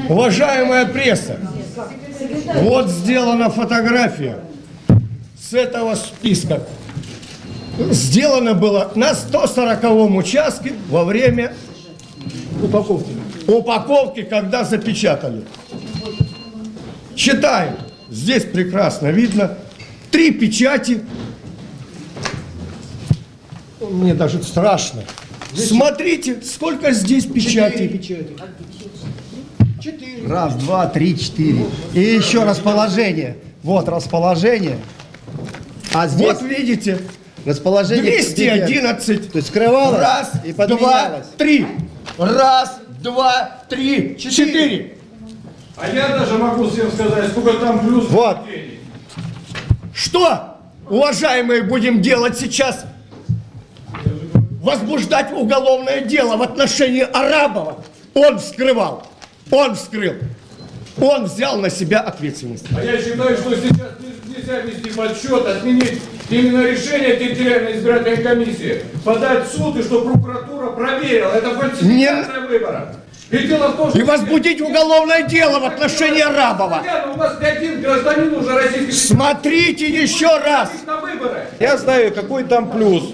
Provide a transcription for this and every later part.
Уважаемая пресса, вот сделана фотография с этого списка. Сделано было на 140-м участке во время упаковки, когда запечатали. Читаем. Здесь прекрасно видно. 3 печати. Мне даже страшно. Смотрите, сколько здесь печатей. 4. Раз, два, три, 4. И еще расположение. Вот расположение. А здесь Вот видите. расположение 211. То есть скрывалось Раз, и два, подменялось. 3. Раз, два, 3, 4. А я даже могу всем сказать, сколько там плюс. Вот. Что, уважаемые, будем делать сейчас? Возбуждать уголовное дело в отношении Арабова. Он вскрывал. Он вскрыл. Он взял на себя ответственность. А я считаю, что сейчас нельзя вести подсчет, отменить именно решение территориальной избирательной комиссии, подать в суд, и чтобы прокуратура проверила. Это фальсификация выбора. И дело в том, что... И возбудить уголовное дело в отношении Арабова. У вас один гражданин уже российский... Смотрите еще раз. На выборы. Я знаю, какой там плюс.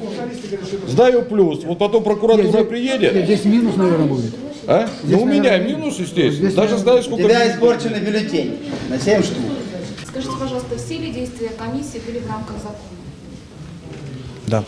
Знаю плюс. Вот потом прокуратура приедет. Здесь минус, наверное, будет. А? Ну у меня минус, естественно. Даже знаю, У сколько... тебя испорченный бюллетень на 7 штук. Скажите, пожалуйста, все ли действия комиссии были в рамках закона? Да.